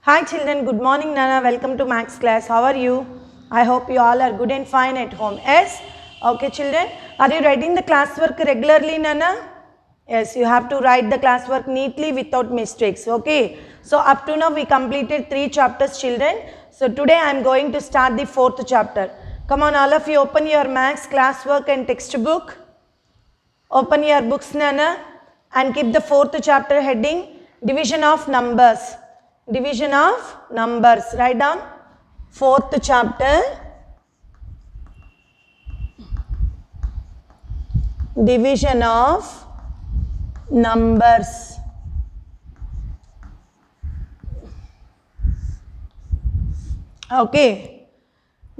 Hi children, good morning Nana, welcome to Max class. How are you? I hope you all are good and fine at home. Yes? Okay children, are you writing the classwork regularly Nana? Yes, you have to write the classwork neatly without mistakes. Okay? So up to now we completed 3 chapters children. So today I am going to start the 4th chapter. Come on all of you, open your Max classwork and textbook. Open your books Nana and keep the 4th chapter heading Division of Numbers. Division of Numbers. Write down 4th chapter. Division of Numbers. Okay.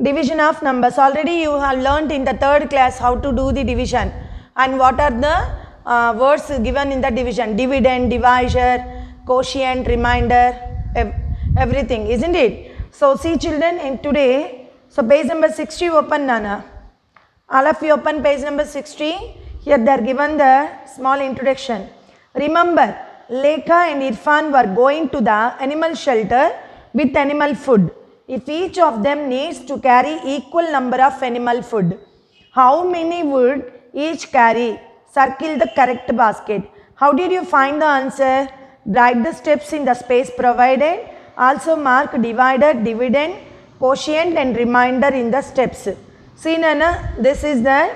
Division of numbers. Already you have learnt in the 3rd class how to do the division. And what are the words given in the division? Dividend, divisor, quotient, remainder, everything, isn't it? So see children, in today, so page number 60 open Nana. All of you open page number 60. Here they are given the small introduction. Remember, Lekha and Irfan were going to the animal shelter with animal food. If each of them needs to carry equal number of animal food, how many would each carry? Circle the correct basket. How did you find the answer? Write the steps in the space provided. Also mark divider, dividend, quotient and remainder in the steps. See Nana, this is the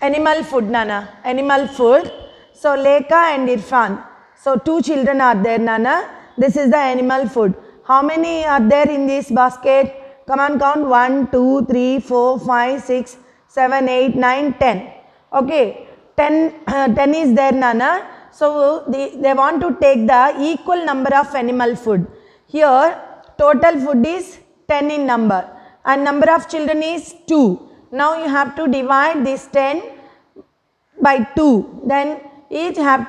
animal food Nana, animal food. So Lekha and Irfan. So 2 children are there Nana. This is the animal food. How many are there in this basket? Come on count 1, 2, 3, 4, 5, 6, 7, 8, 9, 10. Okay, 10 is there Nana. So they want to take the equal number of animal food. Here total food is 10 in number and number of children is 2. Now you have to divide this 10 by 2. Then each child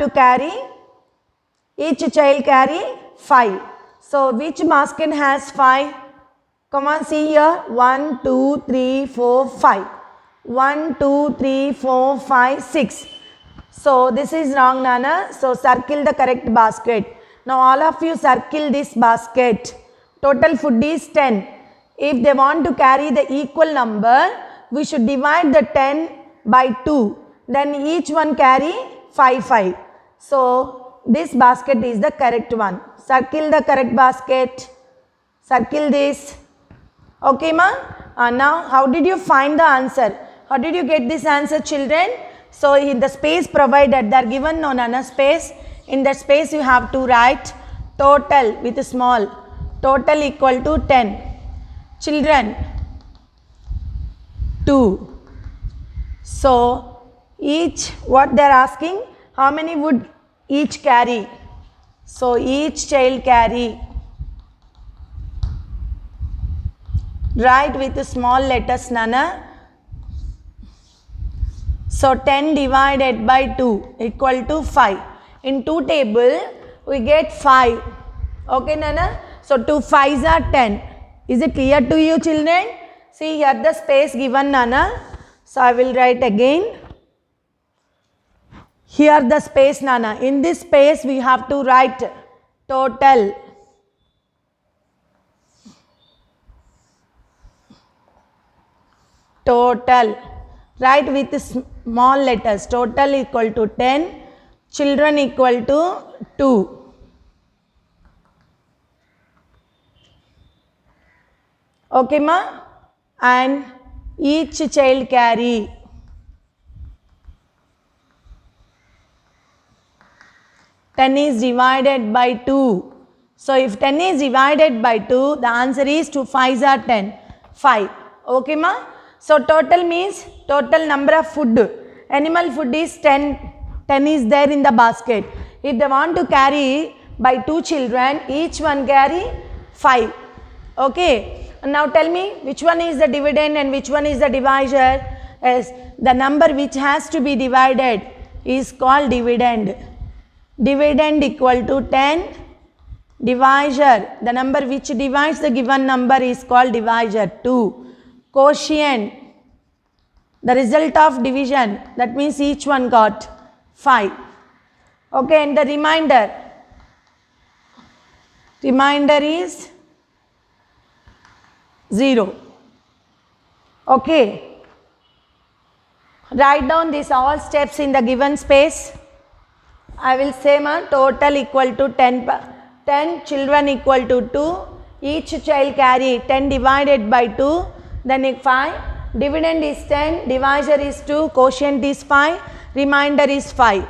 carry 5. So which basket has 5? Come on, see here. 1, 2, 3, 4, 5. 1, 2, 3, 4, 5, 6. So this is wrong Nana. So circle the correct basket. Now all of you circle this basket. Total food is 10. If they want to carry the equal number, we should divide the 10 by 2. Then each one carry 5, 5. So this basket is the correct one. Circle the correct basket. Circle this. Okay ma? Now how did you find the answer? How did you get this answer children? So in the space provided, they are given no Nana space. In that space you have to write total with small. Total equal to 10. Children 2. So each, what they are asking, how many would each carry? So each child carry. Write with small letters Nana. So 10 divided by 2 equal to 5. In 2 table we get 5. Okay Nana. So 2 5s are 10. Is it clear to you children? See here the space given Nana. So I will write again. Here the space Nana. In this space we have to write total. Total. Write with small letters. Total equal to 10. Children equal to 2. Okay ma? And each child carry. Ten is divided by 2. So if 10 is divided by 2, the answer is 2 5s are 10. 5. Okay ma? So total means total number of food. Animal food is 10. 10 is there in the basket. If they want to carry by 2 children, each one carry 5. Okay. Now tell me which one is the dividend and which one is the divisor. Yes, the number which has to be divided is called dividend. Dividend equal to 10. Divisor, the number which divides the given number is called divisor 2. Quotient, the result of division, that means each one got 5. Okay, and the remainder, remainder is 0. Okay. Write down these all steps in the given space. I will say total equal to 10 children equal to 2. Each child carry 10 divided by 2. Then 5. Dividend is 10. Divisor is 2. Quotient is 5. Remainder is 5.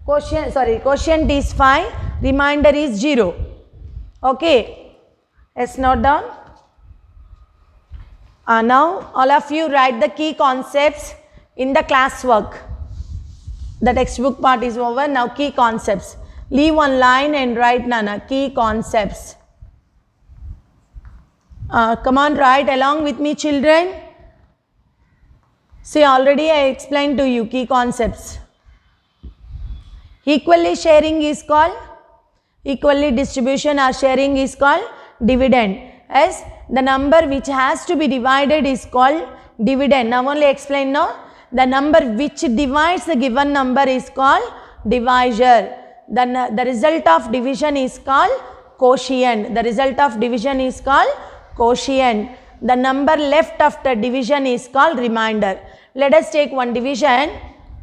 Quotient is 5. Remainder is 0. Okay. Let's note down. Now all of you write the key concepts in the classwork. The textbook part is over. Now key concepts. Leave one line and write Nana key concepts. Come on, write along with me, children. See, already I explained to you key concepts. Equally sharing is called, equally distribution or sharing is called dividend. As the number which has to be divided is called dividend. Now only explain now. The number which divides the given number is called divisor. The result of division is called quotient. The result of division is called quotient. The number left after division is called remainder. Let us take one division.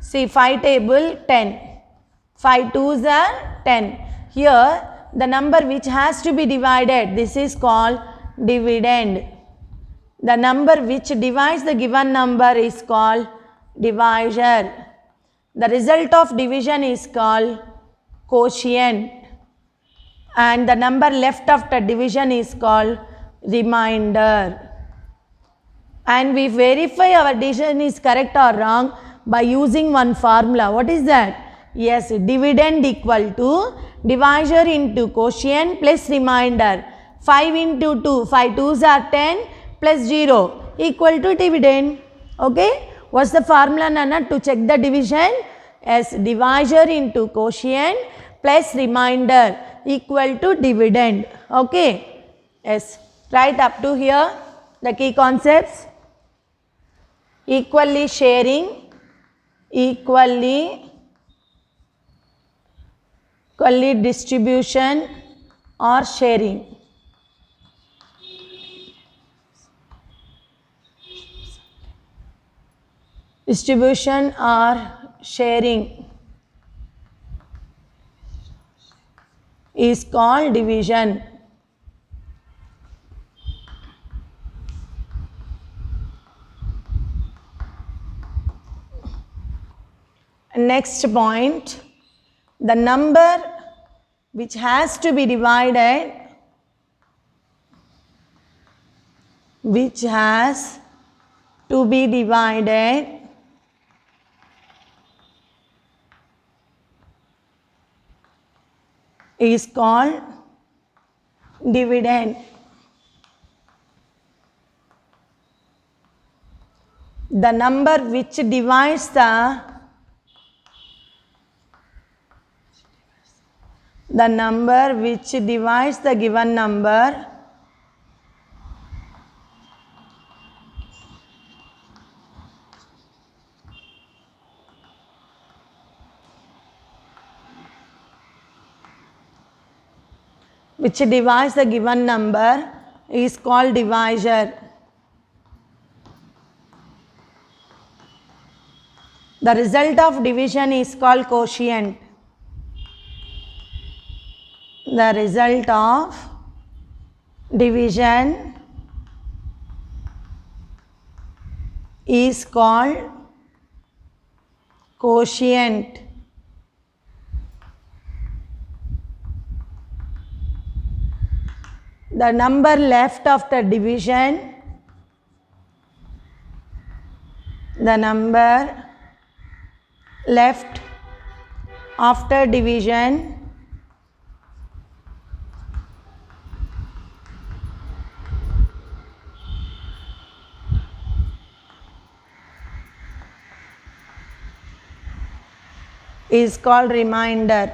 See, 5 table 10. 5 2s are 10. Here the number which has to be divided, this is called dividend. The number which divides the given number is called divisor. The result of division is called quotient. And the number left after division is called remainder. And we verify our division is correct or wrong by using one formula. What is that? Yes, dividend equal to divisor into quotient plus remainder. 5 into 2, 5 2s are 10 plus 0 equal to dividend. Okay. What's the formula, Nana, to check the division? Yes, divisor into quotient plus remainder equal to dividend. Okay. Yes. Right up to here the key concepts. Equally sharing, equally distribution or sharing. Distribution or sharing is called division. Next point, the number which has to be divided, is called dividend. The number which divides the given number is called divisor. The result of division is called quotient. The result of division is called quotient. The number left after division, is called remainder.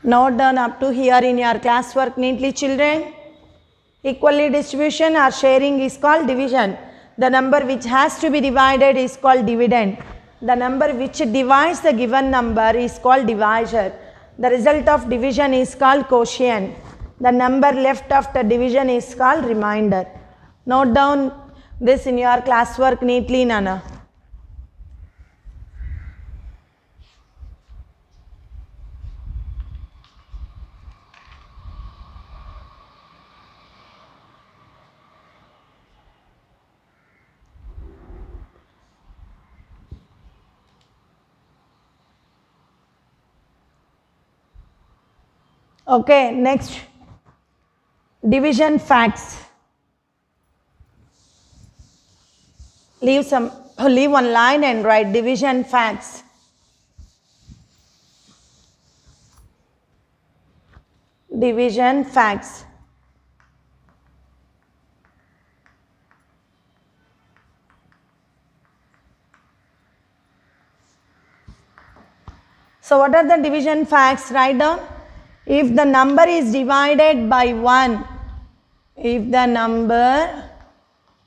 Note down up to here in your classwork neatly, children. Equally distribution or sharing is called division. The number which has to be divided is called dividend. The number which divides the given number is called divisor. The result of division is called quotient. The number left after division is called remainder. Note down this in your classwork neatly, Nana. Okay, next, division facts. Leave one line and write division facts. Division facts. So what are the division facts? Write down. If the number is divided by 1, if the number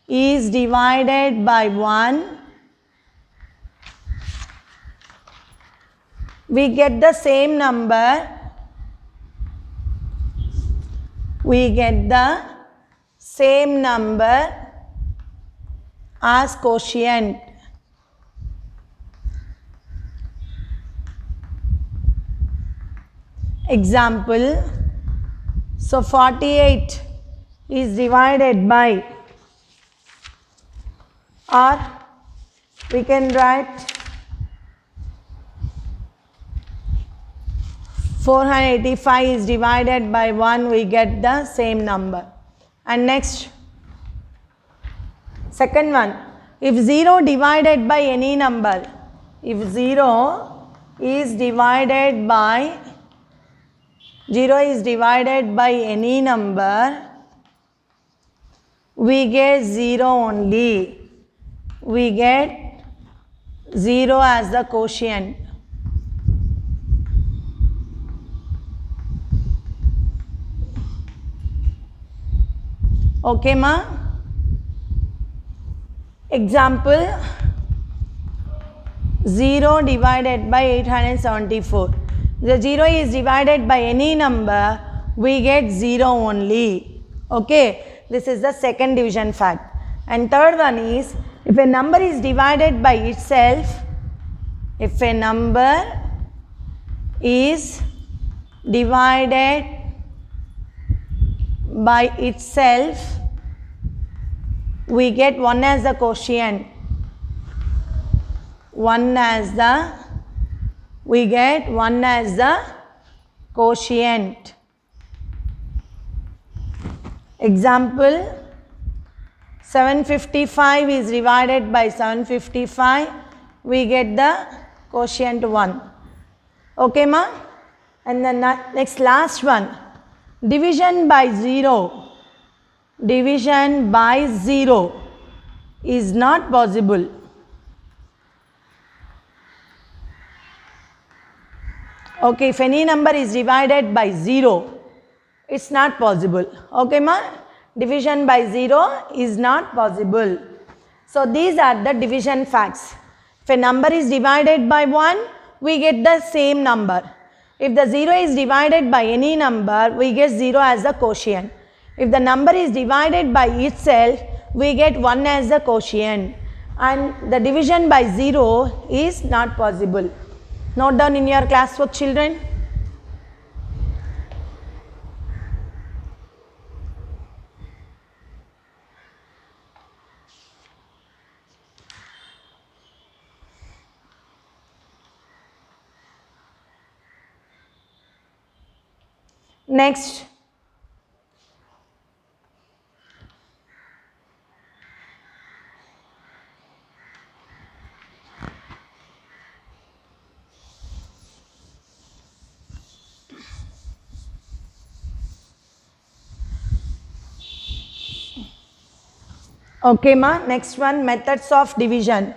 is divided by 1, we get the same number, we get the same number as quotient. Example, so 48 is divided by, or we can write 485 is divided by 1, we get the same number. And next, second one, if 0 divided by any number, if 0 is divided by any number, we get 0 only. We get 0 as the quotient. Okay, ma? Example, 0 divided by 874. The 0 is divided by any number, we get 0 only. Okay, this is the second division fact. And third one is, if a number is divided by itself, if a number is divided by itself, we get 1 as the quotient. We get 1 as the quotient. Example, 755 is divided by 755, we get the quotient 1. Okay, ma? And then next, last one, division by 0. Division by 0 is not possible. Okay, if any number is divided by 0, it's not possible. Okay, ma? Division by 0 is not possible. So these are the division facts. If a number is divided by 1, we get the same number. If the 0 is divided by any number, we get 0 as the quotient. If the number is divided by itself, we get 1 as the quotient. And the division by 0 is not possible. Note down in your classwork, children. Next, okay, ma? Next one, methods of division.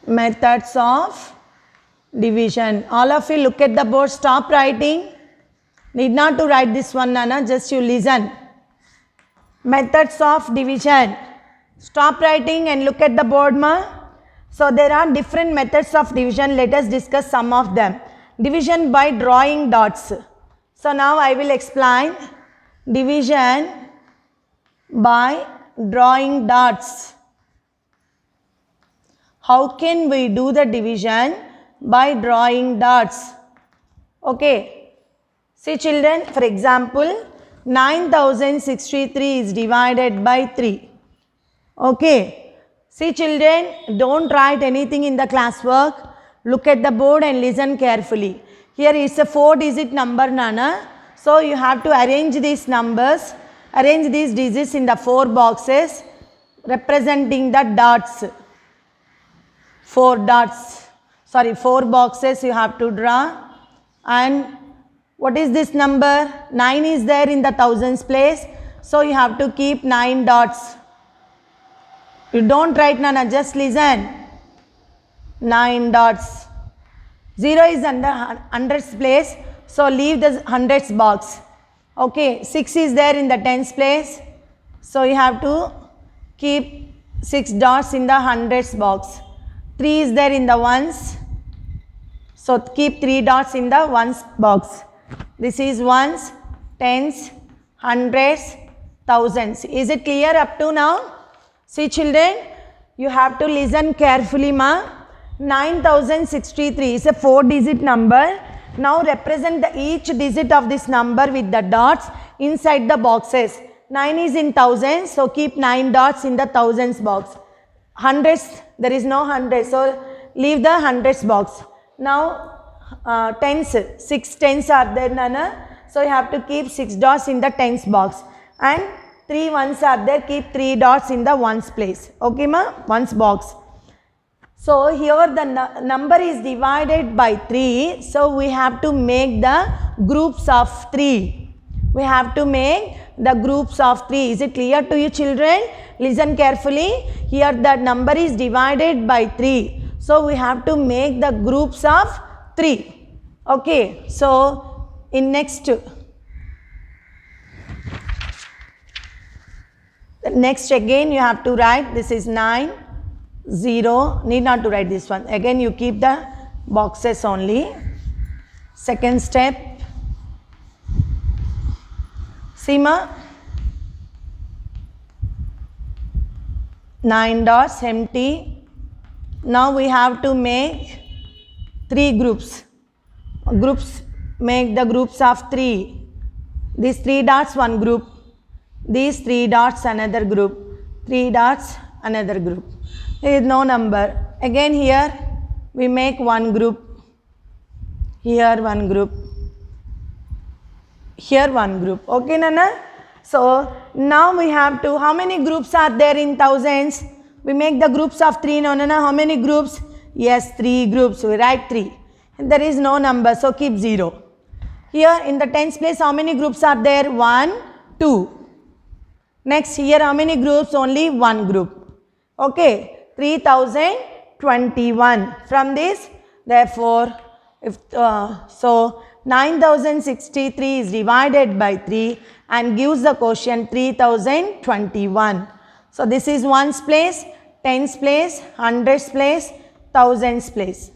Methods of division. All of you look at the board, stop writing. Need not to write this one, Nana, just you listen. Methods of division. Stop writing and look at the board, ma. So there are different methods of division. Let us discuss some of them. division by drawing dots. So now I will explain division by drawing dots. How can we do the division by drawing dots? Okay. See children, for example, 9063 is divided by 3. Okay. See children, don't write anything in the classwork. Look at the board and listen carefully. Here is a 4-digit number, Nana. So you have to arrange these numbers, arrange these digits in the 4 boxes representing the dots. 4 boxes you have to draw. And what is this number? 9 is there in the thousands place. So you have to keep 9 dots. You don't write, Nana, just listen. 9 dots. 0 is under hundreds place. So leave the hundreds box. Okay. 6 is there in the tens place. So you have to keep 6 dots in the hundreds box. 3 is there in the ones. So keep 3 dots in the ones box. This is ones, tens, hundreds, thousands. Is it clear up to now? See children, you have to listen carefully, ma. 9063 is a 4-digit number. Now represent each digit of this number with the dots inside the boxes. 9 is in thousands, so keep 9 dots in the thousands box. Hundreds, there is no hundreds, so leave the hundreds box. Now tens, 6 tens are there, Nana. So you have to keep 6 dots in the tens box. And 3 ones are there, keep 3 dots in the ones place. Okay, ma? Ones box. So here the number is divided by 3. So we have to make the groups of 3. We have to make the groups of 3. Is it clear to you children? Listen carefully. Here the number is divided by 3. So we have to make the groups of 3. Okay. So in next again you have to write, this is 9, 0, need not to write this one. Again you keep the boxes only. Second step, Seema, 9 dots empty. Now we have to make 3 groups. Make the groups of 3. These 3 dots one group. These 3 dots another group. 3 dots another group. There is no number. Again here we make one group. Here one group. Here one group. Okay, Nana? So now we have to, how many groups are there in thousands? We make the groups of 3, no, Nana? How many groups? Yes, 3 groups. We write 3. And there is no number, so keep 0. Here in the tens place, how many groups are there? 1, 2. Next, here how many groups? Only one group. Okay, 3021. From this, therefore, if so 9063 is divided by 3 and gives the quotient 3021. So this is ones place, tens place, hundreds place, thousands place.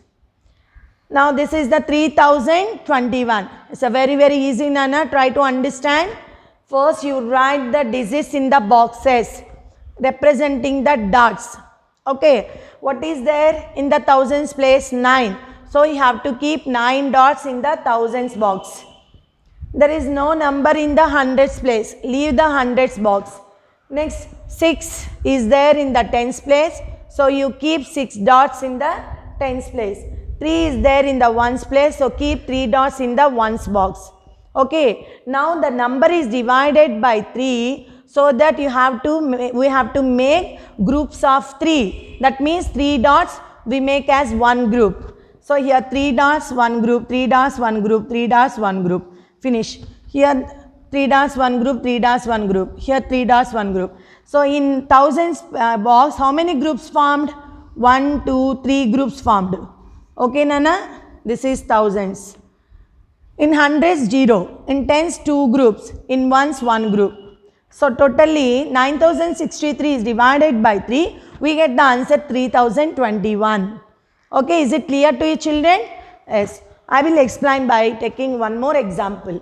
Now this is the 3021. It's a very easy, Nana. Try to understand. First you write the digits in the boxes representing the dots. Okay. What is there in the thousands place? 9. So you have to keep 9 dots in the thousands box. There is no number in the hundreds place. Leave the hundreds box. Next, 6 is there in the tens place. So you keep 6 dots in the tens place. 3 is there in the ones place. So keep 3 dots in the ones box. Okay. Now the number is divided by 3. So that we have to make groups of 3. That means 3 dots we make as one group. So here 3 dots, one group, 3 dots, one group, 3 dots, one group. Finish. Here 3 dots, one group, 3 dots, one group. Here 3 dots, one group. So in thousands box, how many groups formed? 1, 2, 3 groups formed. Okay, Nana? This is thousands. In hundreds, 0. In tens, 2 groups. In ones, 1 group. So totally 9063 is divided by 3. We get the answer 3021. Okay, is it clear to you children? Yes. I will explain by taking one more example.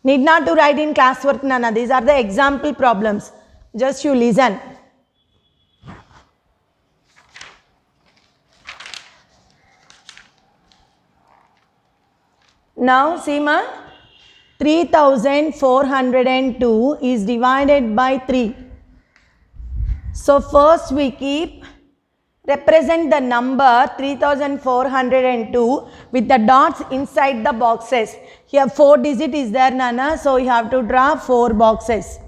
Need not to write in classwork, Nana. These are the example problems. Just you listen. Now, see ma, 3402 is divided by 3. So, first we represent the number 3402 with the dots inside the boxes. Here 4 digit is there, Nana, so you have to draw 4 boxes.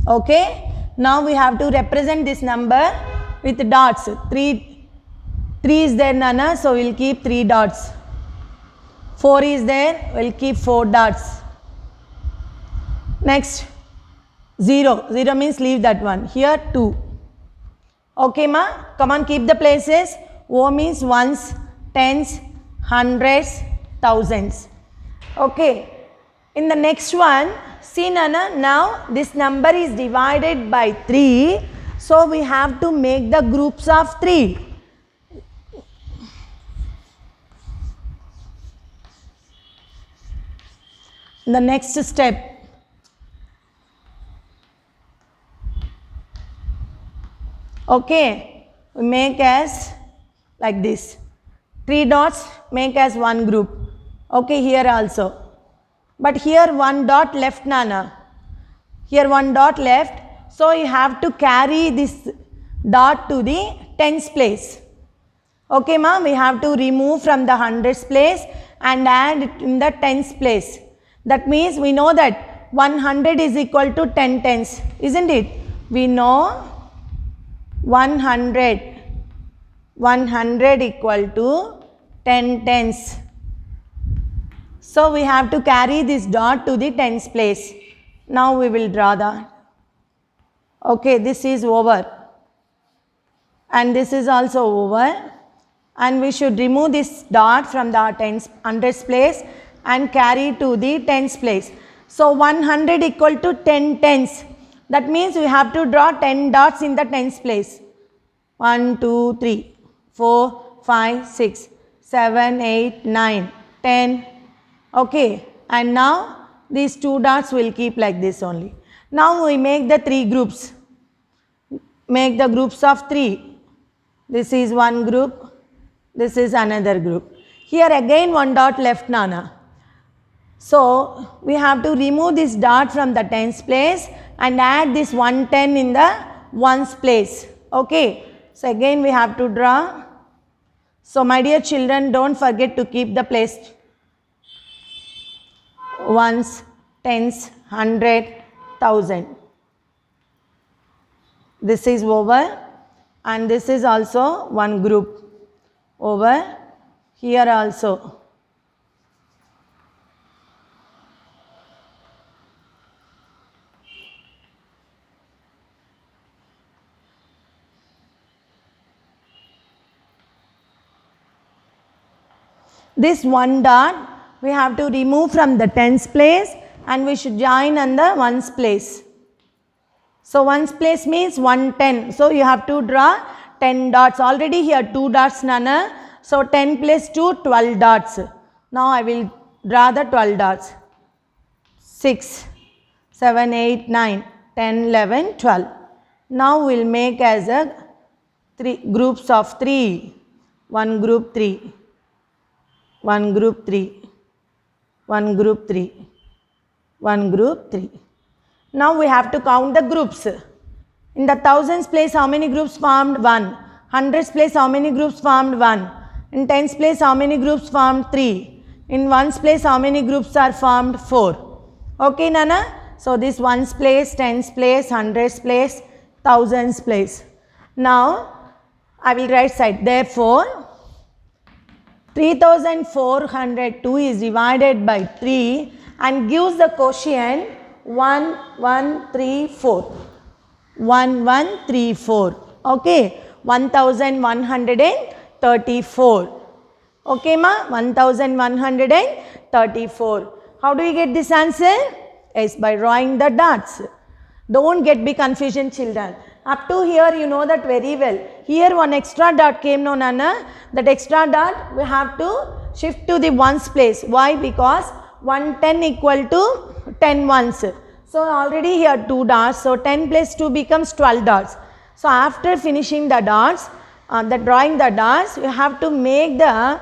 Okay, now we have to represent this number with dots. 3 is there, Nana, so we will keep 3 dots. 4 is there, we will keep 4 dots. Next, 0 means leave that one. Here 2. Okay ma, come on, keep the places. O means ones, tens, hundreds, thousands. Okay, in the next one, see Nana, now this number is divided by 3. So we have to make the groups of 3. The next step, okay, we make as like this. 3 dots make as one group. Okay, here also. But here 1 dot left, Nana. Here 1 dot left. So you have to carry this dot to the tens place. Okay, ma, we have to remove from the hundreds place and add it in the tens place. That means we know that 100 is equal to 10 tens, isn't it? We know 100 equal to 10 tens. So we have to carry this dot to the tens place. Now we will draw that. Okay, this is over. And this is also over. And we should remove this dot from the tens hundreds place and carry to the tens place. So 100 equal to 10 tens. That means we have to draw 10 dots in the tens place. 1, 2, 3, 4, 5, 6, 7, 8, 9, 10. Okay, and now these 2 dots will keep like this only. Now we make the 3 groups. Make the groups of 3. This is one group. This is another group. Here again 1 dot left, Nana. So we have to remove this dot from the tens place and add this 110 in the ones place. Okay. So again we have to draw. So my dear children, don't forget to keep the place. Ones, tens, 100, 1000. This is over and this is also one group. Over here also. This 1 dot we have to remove from the tens place and we should join on the ones place. So ones place means 110. So you have to draw 10 dots. Already here 2 dots, Nana. So 10 plus 2, 12 dots. Now I will draw the 12 dots. 6, 7, 8, 9, 10, 11, 12. Now we will make as a 3 groups of 3. One group 3. One group 3, one group 3, one group 3. Now we have to count the groups. In the thousands place how many groups formed? 1. Hundreds place how many groups formed? 1. In tens place how many groups formed? 3. In ones place how many groups are formed? 4. Okay, Nana? So this ones place, tens place, hundreds place, thousands place. Now I will write side. Therefore 3402 is divided by 3 and gives the quotient 1134. 1134. Okay, 1134. Okay, ma? 1134. How do you get this answer? Yes, by drawing the dots. Don't be confusion, children. Up to here you know that very well. Here one extra dot came, no Nana. That extra dot we have to shift to the ones place. Why? Because 110 equal to 10 ones. So already here 2 dots. So 10 plus 2 becomes 12 dots. So after finishing the dots, drawing the dots, you have to make the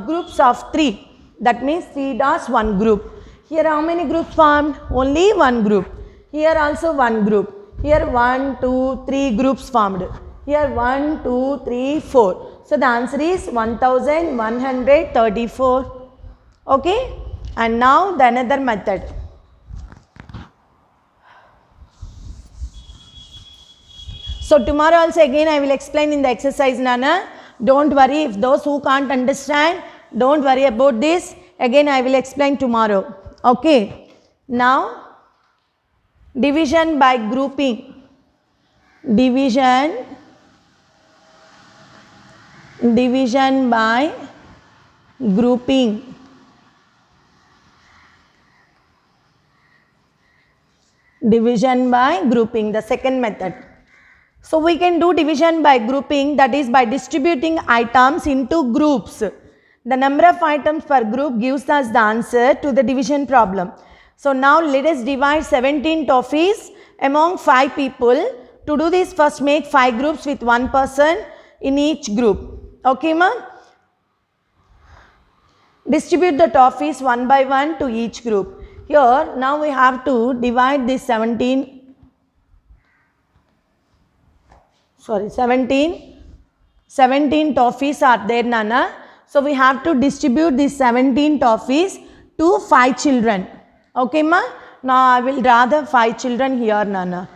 groups of 3. That means 3 dots, 1 group. Here how many groups formed? Only 1 group. Here also 1 group. Here 1, 2, 3 groups formed. Here 1, 2, 3, 4. So the answer is 1134. Okay. And now the another method. So tomorrow also again I will explain in the exercise, Nana. Don't worry, if those who can't understand, don't worry about this. Again I will explain tomorrow. Okay. Now division by grouping. Division by grouping. Division by grouping, the second method. So we can do division by grouping, that is by distributing items into groups. The number of items per group gives us the answer to the division problem. So now let us divide 17 toffees among 5 people. To do this, first make 5 groups with 1 person in each group. Okay, ma? Distribute the toffees one by one to each group. Here now we have to divide this 17 toffees are there, Nana. So we have to distribute these 17 toffees to 5 children. Okay, ma? Now I will draw the 5 children here, Nana.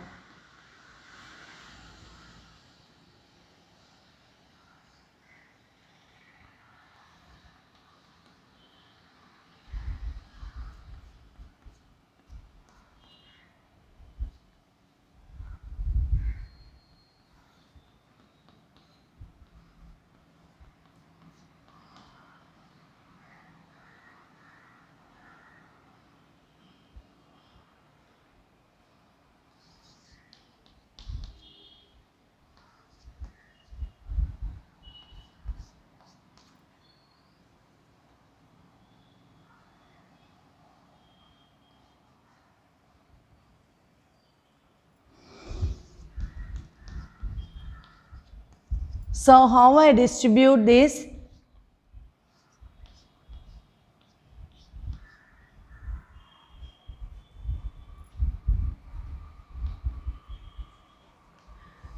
So how I distribute this?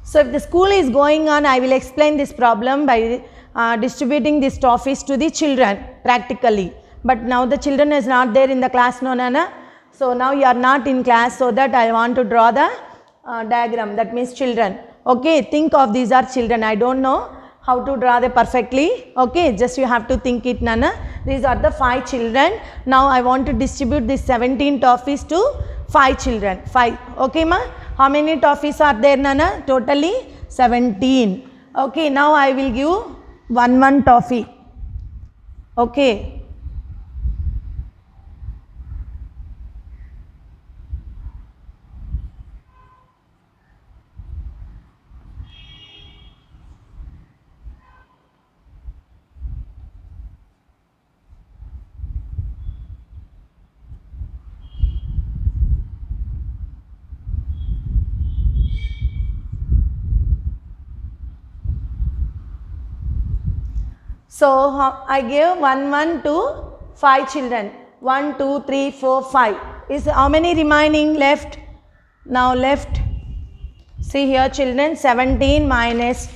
So if the school is going on, I will explain this problem by distributing these toffees to the children practically. But now the children is not there in the class, no Nana. So now you are not in class, so that I want to draw the diagram, that means children. Okay, think of these are children. I don't know how to draw them perfectly. Okay, just you have to think it, Nana. These are the 5 children. Now I want to distribute these 17 toffees to 5 children. 5. Okay, ma? How many toffees are there, Nana? Totally 17. Okay, now I will give one toffee. Okay. So I gave 1 to 5 children. 1, 2, 3, 4, 5. Is how many remaining left? Now left. See here, children, 17 minus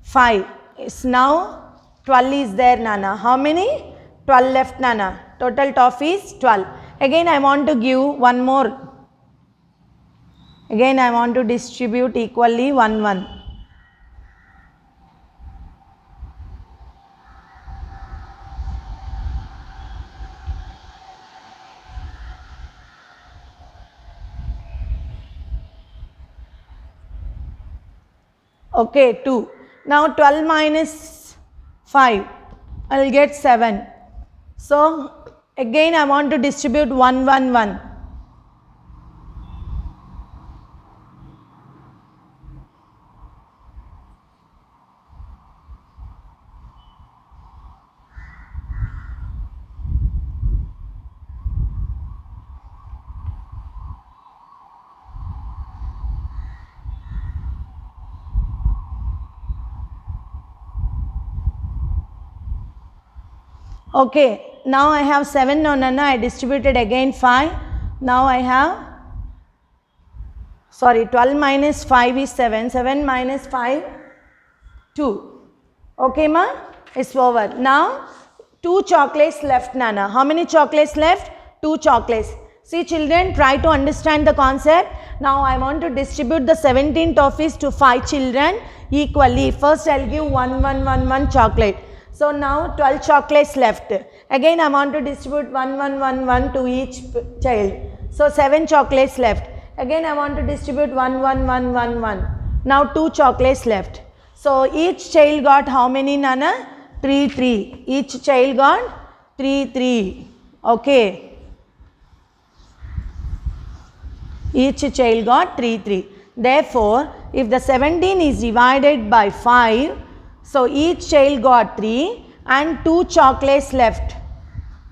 5 is now 12 is there, Nana. How many? 12 left, Nana. Total toffee is 12. Again I want to give one more. Again I want to distribute equally 1. Okay, 2. Now 12 minus 5, I will get 7. So again I want to distribute 1. Okay, now I have 7 no Nana, I distributed again 5. Now I have, sorry, 12 minus 5 is 7, 7 minus 5, 2. Okay ma, it's over. Now 2 chocolates left Nana. How many chocolates left? 2 chocolates. See children, try to understand the concept. Now I want to distribute the 17 toffees to 5 children equally. First I will give 1 chocolate. So now 12 chocolates left. Again I want to distribute 1 to each child. So 7 chocolates left. Again I want to distribute 1. Now 2 chocolates left. So each child got how many Nana? 3. Each child got 3. Okay. Each child got 3. Therefore, if the 17 is divided by 5, so each child got 3 and 2 chocolates left.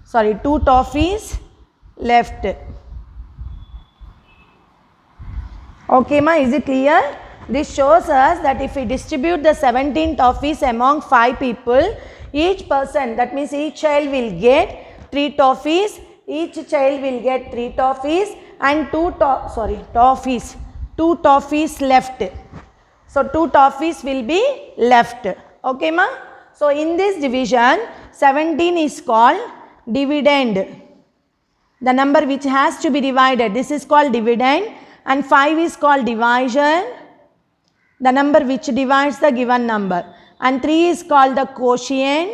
Sorry, 2 toffees left. Okay ma, is it clear? This shows us that if we distribute the 17 toffees among 5 people, each person, that means each child will get 3 toffees, each child will get 3 toffees and 2 toffees left. So 2 toffees will be left. Okay ma? So in this division, 17 is called dividend. The number which has to be divided, this is called dividend, and 5 is called division, the number which divides the given number, and 3 is called the quotient,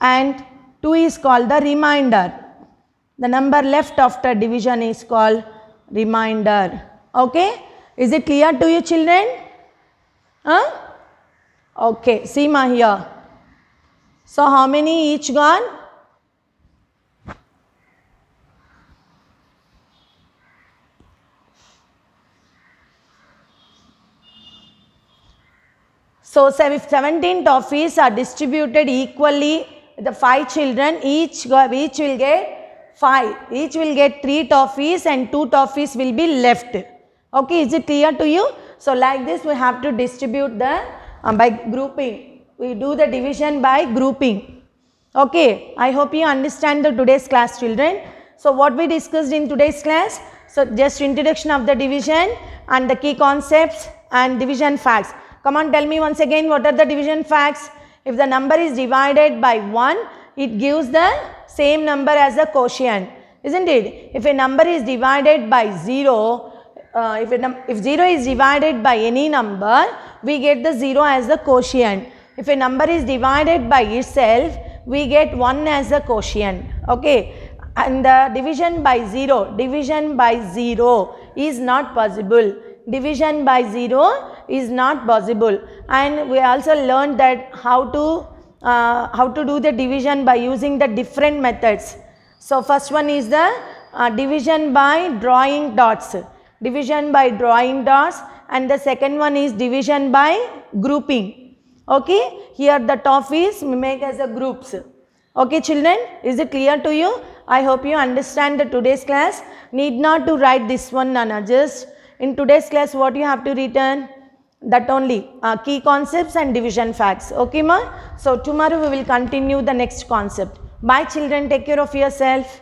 and 2 is called the remainder. The number left after division is called remainder. Okay? Is it clear to you children? Okay, see ma here. So how many each gone? So if 17 toffees are distributed equally, the 5 children, each will get 5. Each will get 3 toffees and 2 toffees will be left. Okay, is it clear to you? So like this we have to distribute the by grouping. We do the division by grouping. Okay, I hope you understand the today's class children. So what we discussed in today's class? So just introduction of the division and the key concepts and division facts. Come on, tell me once again, what are the division facts? If the number is divided by 1, it gives the same number as the quotient, isn't it? If a number is divided by 0, if 0 is divided by any number, we get the 0 as the quotient. If a number is divided by itself, we get 1 as the quotient. Okay. And the division by 0 is not possible. Division by 0 is not possible, and we also learned that how to do the division by using the different methods. So first one is the division by drawing dots, and the second one is division by grouping. Okay, here the toffees we make as a groups. Okay children, is it clear to you? I hope you understand the today's class. Need not to write this one Nana, just in today's class what you have to return? That only key concepts and division facts. Okay ma? So tomorrow we will continue the next concept. Bye children, take care of yourself.